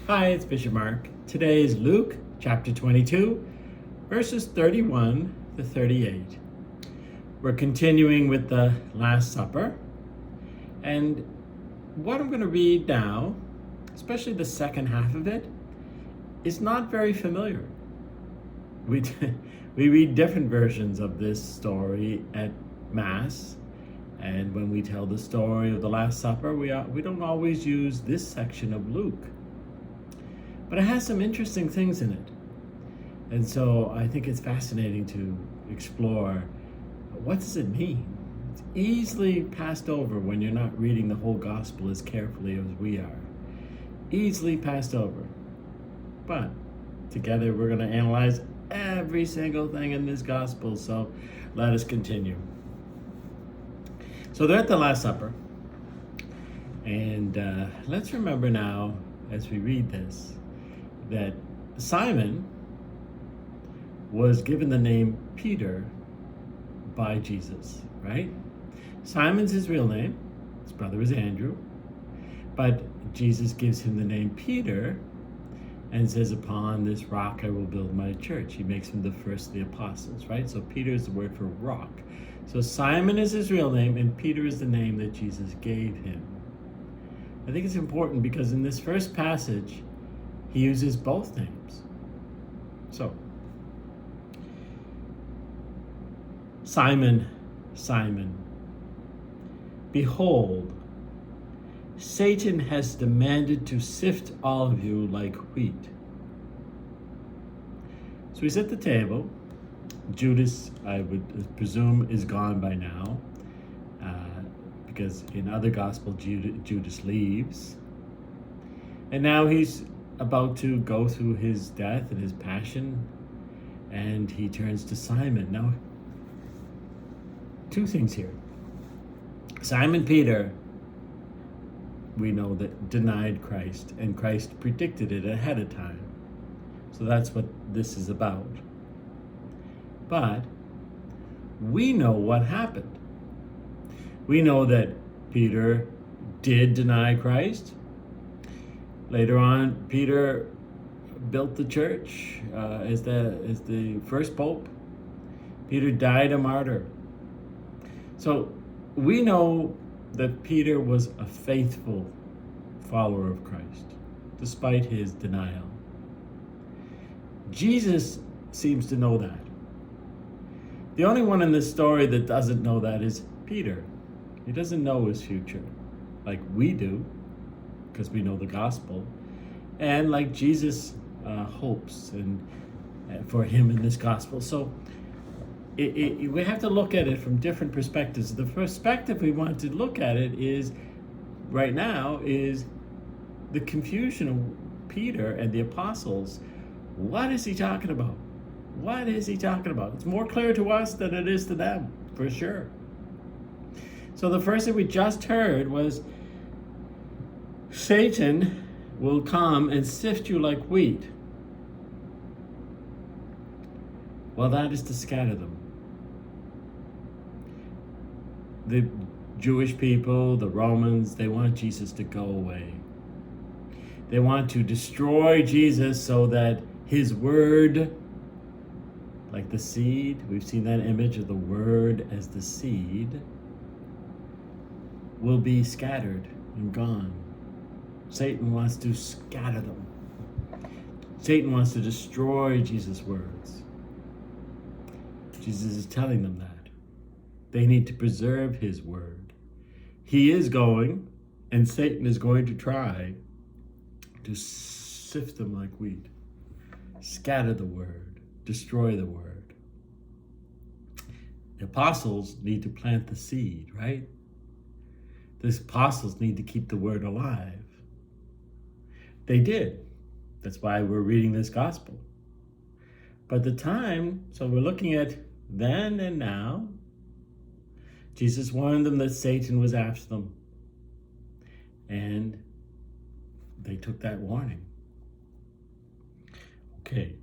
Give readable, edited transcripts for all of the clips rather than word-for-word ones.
Hi, it's Bishop Mark. Today is Luke chapter 22, verses 31 to 38. We're continuing with the Last Supper. And what I'm going to read now, especially the second half of it, is not very familiar. We read different versions of this story at Mass. And when we tell the story of the Last Supper, we don't always use this section of Luke. But it has some interesting things in it. And so I think it's fascinating to explore, what does it mean? It's easily passed over when you're not reading the whole gospel as carefully as we are. Easily passed over. But together we're going to analyze every single thing in this gospel. So let us continue. So they're at the Last Supper. And let's remember now, as we read this, that Simon was given the name Peter by Jesus, right? Simon's his real name. His brother is Andrew. But Jesus gives him the name Peter and says, upon this rock I will build my church. He makes him the first of the apostles, right? So Peter is the word for rock. So Simon is his real name, and Peter is the name that Jesus gave him. I think it's important because in this first passage, he uses both names. So, Simon, Simon, behold, Satan has demanded to sift all of you like wheat. So he's at the table. Judas, I would presume, is gone by now, because in other gospel, Judas leaves. And now he's about to go through his death and his passion, and he turns to Simon. Now, two things here. Simon Peter, we know that denied Christ, and Christ predicted it ahead of time. So that's what this is about. But we know what happened. We know that Peter did deny Christ. Later on, Peter built the church as the first pope. Peter died a martyr. So we know that Peter was a faithful follower of Christ, despite his denial. Jesus seems to know that. The only one in this story that doesn't know that is Peter. He doesn't know his future like we do, because we know the gospel, and like Jesus hopes and for him in this gospel. So we have to look at it from different perspectives. The perspective we want to look at it is right now is the confusion of Peter and the apostles. What is he talking about? What is he talking about? It's more clear to us than it is to them, for sure. So the first thing we just heard was Satan will come and sift you like wheat. Well, that is to scatter them. The Jewish people, the Romans, they want Jesus to go away. They want to destroy Jesus so that his word, like the seed, we've seen that image of the word as the seed, will be scattered and gone. Satan wants to scatter them. Satan wants to destroy Jesus' words. Jesus is telling them that. They need to preserve his word. He is going, and Satan is going to try to sift them like wheat. Scatter the word. Destroy the word. The apostles need to plant the seed, right? The apostles need to keep the word alive. They did. That's why we're reading this gospel. But the time, so we're looking at then and now. Jesus warned them that Satan was after them. And they took that warning. Okay.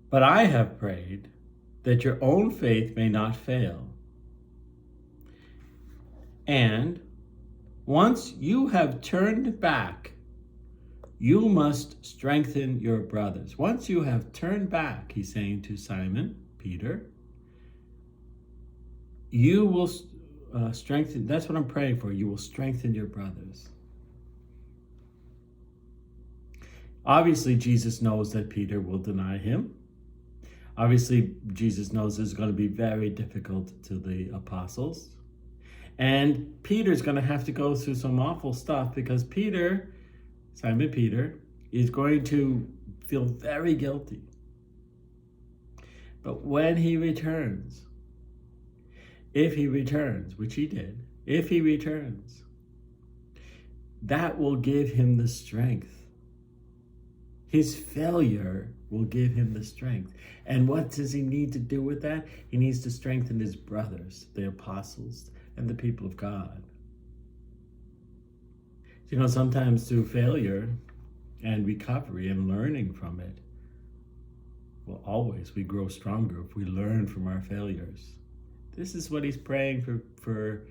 But I have prayed that your own faith may not fail. And once you have turned back, you must strengthen your brothers. Once you have turned back, he's saying to Simon, Peter, you will strengthen. That's what I'm praying for. You will strengthen your brothers. Obviously, Jesus knows that Peter will deny him. Obviously, Jesus knows it's going to be very difficult to the apostles. And Peter's going to have to go through some awful stuff because Peter, Simon Peter, is going to feel very guilty. But when he returns, if he returns, which he did, if he returns, that will give him the strength. His failure will give him the strength. And what does he need to do with that? He needs to strengthen his brothers, the apostles, and the people of God. You know, sometimes through failure and recovery and learning from it, well, always we grow stronger if we learn from our failures. This is what he's praying for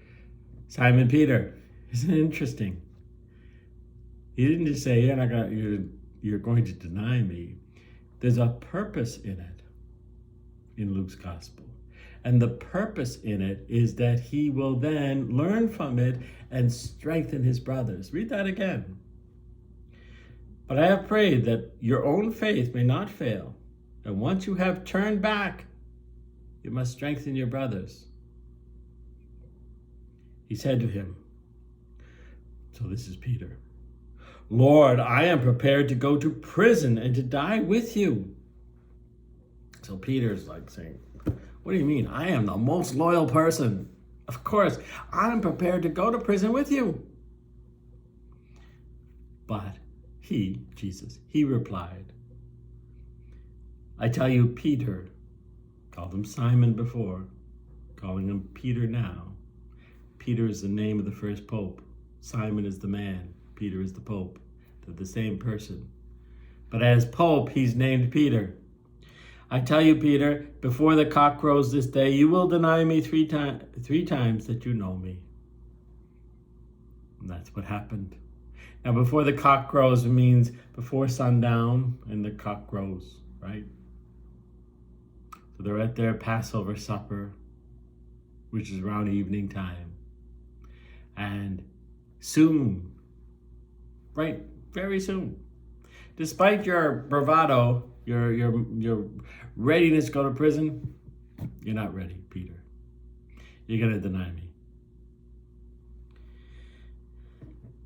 Simon Peter. Isn't it interesting? He didn't just say, you're going to deny me. There's a purpose in it in Luke's gospel. And the purpose in it is that he will then learn from it and strengthen his brothers. Read that again. But I have prayed that your own faith may not fail. And once you have turned back, you must strengthen your brothers. He said to him, so this is Peter, Lord, I am prepared to go to prison and to die with you. So Peter's like saying, what do you mean? I am the most loyal person. Of course, I'm prepared to go to prison with you. But Jesus, he replied, I tell you, Peter, called him Simon before, calling him Peter now. Peter is the name of the first pope. Simon is the man. Peter is the pope. They're the same person. But as pope, he's named Peter. I tell you, Peter, before the cock crows this day, you will deny me three times that you know me. And that's what happened. Now, before the cock crows means before sundown and the cock crows, right? So they're at their Passover supper, which is around evening time. And soon, right, very soon, despite your bravado, your readiness to go to prison, you're not ready, Peter. You're going to deny me.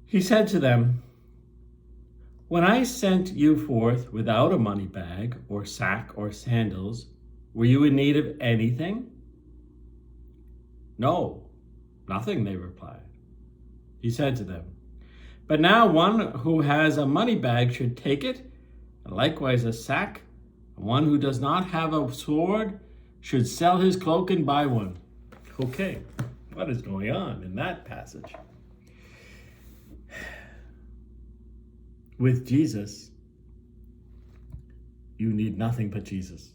He said to them, when I sent you forth without a money bag or sack or sandals, were you in need of anything? No, nothing, they replied. He said to them, but now one who has a money bag should take it, and likewise a sack. One who does not have a sword should sell his cloak and buy one. Okay, what is going on in that passage? With Jesus, you need nothing but Jesus.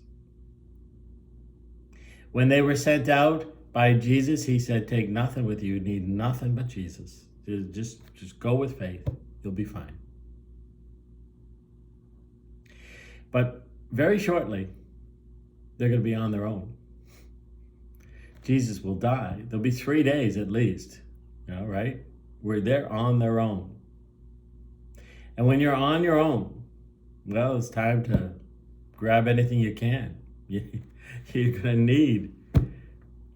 When they were sent out by Jesus, he said, take nothing with you. You need nothing but Jesus. Just go with faith. You'll be fine. But very shortly, they're going to be on their own. Jesus will die. There'll be 3 days at least, right? Where they're on their own. And when you're on your own, well, it's time to grab anything you can. You're going to need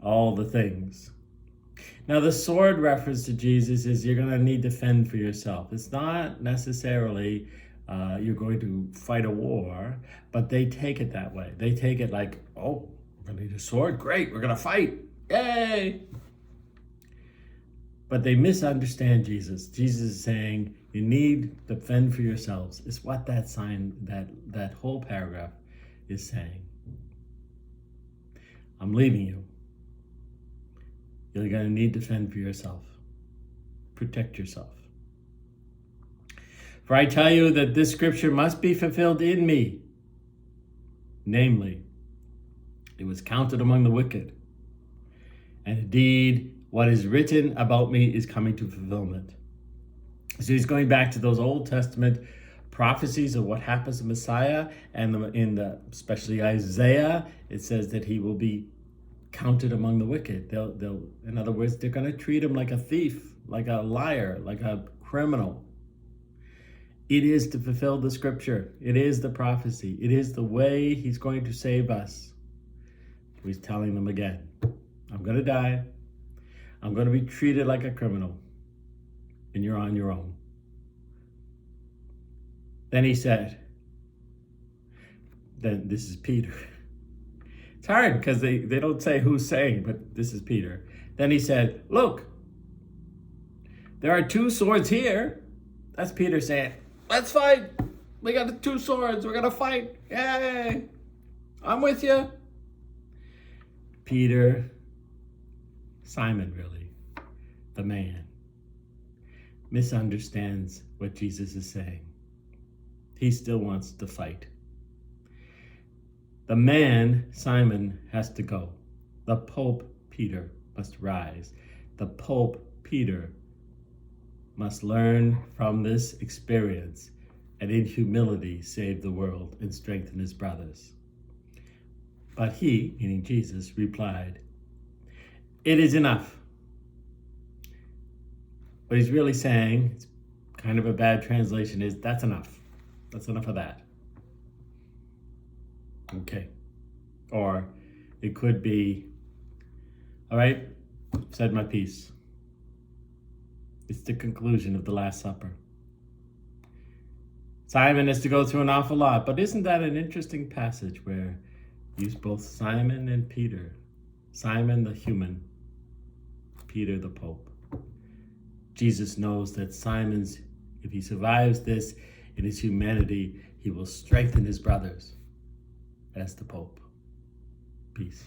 all the things. Now, the sword reference to Jesus is you're going to need to fend for yourself. It's not necessarily you're going to fight a war, but they take it that way. They take it like, oh, we're going to need a sword? Great, we're going to fight. Yay! But they misunderstand Jesus. Jesus is saying, you need to fend for yourselves. It's what that sign, that whole paragraph is saying. I'm leaving you. You're going to need to fend for yourself. Protect yourself. For I tell you that this scripture must be fulfilled in me. Namely, it was counted among the wicked. And indeed, What is written about me is coming to fulfillment. So he's going back to those Old Testament prophecies of what happens to Messiah, and especially Isaiah, it says that he will be counted among the wicked. They'll, in other words, they're going to treat him like a thief, like a liar, like a criminal. It is to fulfill the scripture. It is the prophecy. It is the way he's going to save us. He's telling them again, I'm going to die. I'm going to be treated like a criminal. And you're on your own. Then he said, then this is Peter. It's hard because they don't say who's saying, but this is Peter. Then he said, look, there are two swords here. That's Peter saying, let's fight. We got the two swords. We're going to fight. Yay. I'm with you. Peter, Simon really, the man, misunderstands what Jesus is saying. He still wants to fight. The man, Simon, has to go. The Pope, Peter, must rise. The Pope, Peter, must learn from this experience and in humility save the world and strengthen his brothers. But he, meaning Jesus, replied, it is enough. What he's really saying, it's kind of a bad translation, is that's enough. That's enough of that. Okay. Or it could be, all right, I've said my piece. It's the conclusion of the Last Supper. Simon has to go through an awful lot, but isn't that an interesting passage where you use both Simon and Peter? Simon the human, Peter the Pope. Jesus knows that Simon's, if he survives this in his humanity, he will strengthen his brothers as the Pope. Peace.